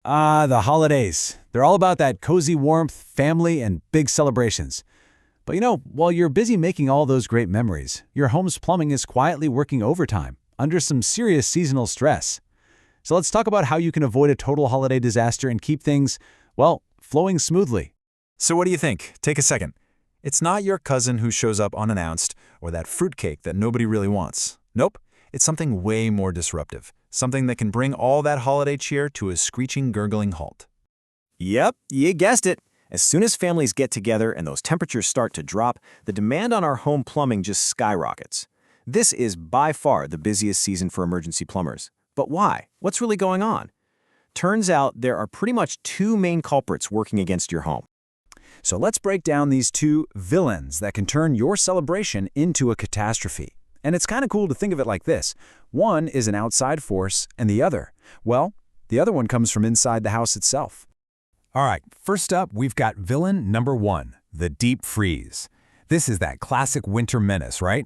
Ah, the holidays. They're all about that cozy warmth, family, and big celebrations. But while you're busy making all those great memories, your home's plumbing is quietly working overtime, under some serious seasonal stress. So let's talk about how you can avoid a total holiday disaster and keep things, well, flowing smoothly. So what do you think? Take a second. It's not your cousin who shows up unannounced or that fruitcake that nobody really wants. Nope, it's something way more disruptive. Something that can bring all that holiday cheer to a screeching, gurgling halt. Yep, you guessed it. As soon as families get together and those temperatures start to drop, the demand on our home plumbing just skyrockets. This is by far the busiest season for emergency plumbers. But why? What's really going on? Turns out there are pretty much two main culprits working against your home. So let's break down these two villains that can turn your celebration into a catastrophe. And it's kind of cool to think of it like this. One is an outside force, and the other, well, the other one comes from inside the house itself. All right, first up, we've got villain number one, the deep freeze. This is that classic winter menace, right?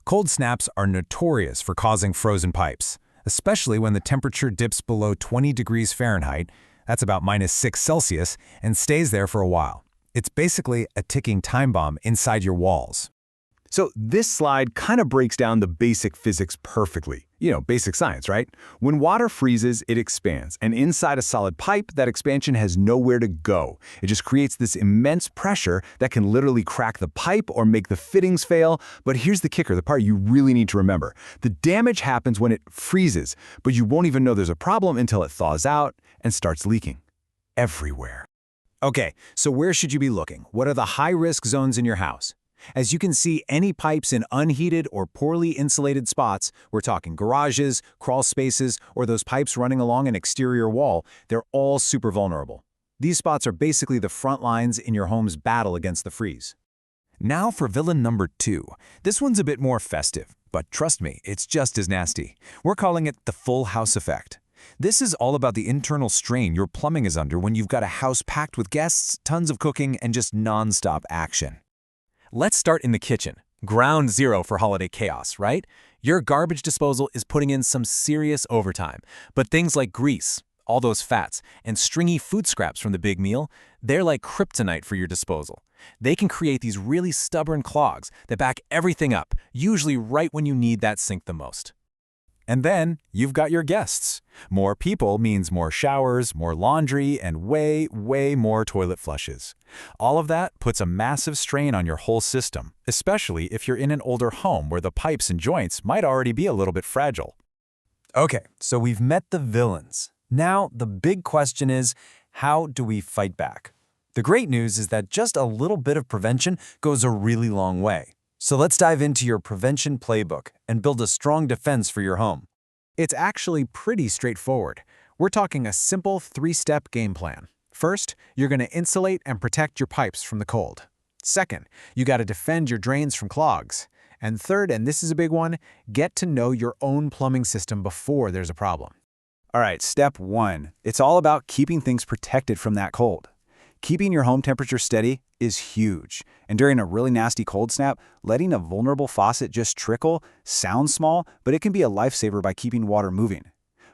Cold snaps are notorious for causing frozen pipes, especially when the temperature dips below 20 degrees Fahrenheit, that's about -6 Celsius, and stays there for a while. It's basically a ticking time bomb inside your walls. So this slide kind of breaks down the basic physics perfectly. Basic science, right? When water freezes, it expands, and inside a solid pipe, that expansion has nowhere to go. It just creates this immense pressure that can literally crack the pipe or make the fittings fail. But here's the kicker, the part you really need to remember. The damage happens when it freezes, but you won't even know there's a problem until it thaws out and starts leaking everywhere. Okay, so where should you be looking? What are the high-risk zones in your house? As you can see, any pipes in unheated or poorly insulated spots, we're talking garages, crawl spaces, or those pipes running along an exterior wall, they're all super vulnerable. These spots are basically the front lines in your home's battle against the freeze. Now for villain number two. This one's a bit more festive, but trust me, it's just as nasty. We're calling it the full house effect. This is all about the internal strain your plumbing is under when you've got a house packed with guests, tons of cooking, and just non-stop action. Let's start in the kitchen. Ground zero for holiday chaos, right? Your garbage disposal is putting in some serious overtime. But things like grease, all those fats, and stringy food scraps from the big meal, they're like kryptonite for your disposal. They can create these really stubborn clogs that back everything up, usually right when you need that sink the most. And then you've got your guests. More people means more showers, more laundry, and way, way more toilet flushes. All of that puts a massive strain on your whole system, especially if you're in an older home where the pipes and joints might already be a little bit fragile. Okay, so we've met the villains. Now, the big question is, how do we fight back? The great news is that just a little bit of prevention goes a really long way. So let's dive into your prevention playbook and build a strong defense for your home. It's actually pretty straightforward. We're talking a simple 3-step game plan. First, you're going to insulate and protect your pipes from the cold. Second, you got to defend your drains from clogs. And third, and this is a big one, get to know your own plumbing system before there's a problem. All right, step 1. It's all about keeping things protected from that cold. Keeping your home temperature steady is huge. And during a really nasty cold snap, letting a vulnerable faucet just trickle sounds small, but it can be a lifesaver by keeping water moving.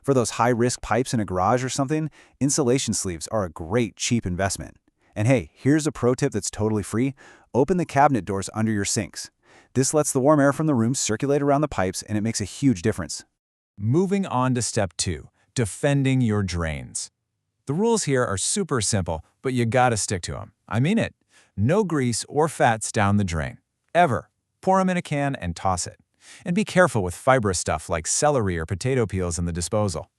For those high-risk pipes in a garage or something, insulation sleeves are a great, cheap investment. And hey, here's a pro tip that's totally free. Open the cabinet doors under your sinks. This lets the warm air from the room circulate around the pipes, and it makes a huge difference. Moving on to step 2, defending your drains. The rules here are super simple, but you gotta stick to them. I mean it. No grease or fats down the drain. Ever. Pour them in a can and toss it. And be careful with fibrous stuff like celery or potato peels in the disposal.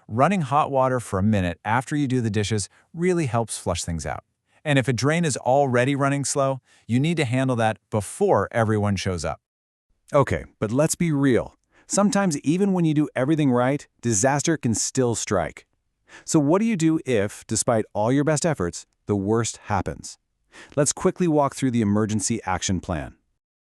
Running hot water for a minute after you do the dishes really helps flush things out. And if a drain is already running slow, you need to handle that before everyone shows up. Okay, but let's be real. Sometimes even when you do everything right, disaster can still strike. So what do you do if, despite all your best efforts, the worst happens? Let's quickly walk through the emergency action plan.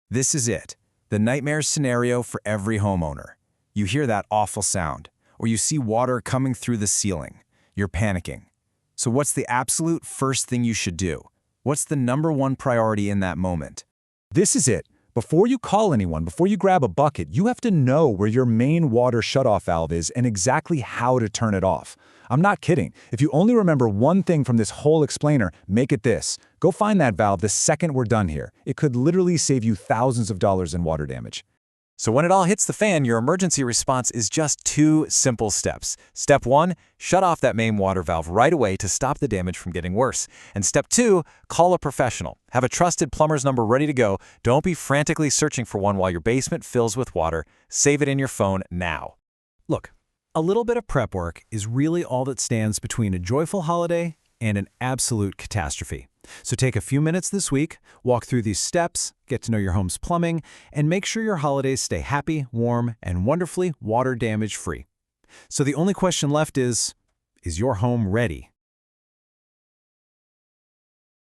This is it, the nightmare scenario for every homeowner. You hear that awful sound, or you see water coming through the ceiling. You're panicking. So what's the absolute first thing you should do? What's the #1 priority in that moment? This is it. Before you call anyone, before you grab a bucket, you have to know where your main water shutoff valve is and exactly how to turn it off. I'm not kidding. If you only remember one thing from this whole explainer, make it this. Go find that valve the second we're done here. It could literally save you thousands of dollars in water damage. So when it all hits the fan, your emergency response is just 2 simple steps. Step 1, shut off that main water valve right away to stop the damage from getting worse. And step 2, call a professional. Have a trusted plumber's number ready to go. Don't be frantically searching for one while your basement fills with water. Save it in your phone now. Look, a little bit of prep work is really all that stands between a joyful holiday and an absolute catastrophe. So take a few minutes this week, walk through these steps, get to know your home's plumbing, and make sure your holidays stay happy, warm, and wonderfully water damage free. So the only question left is your home ready?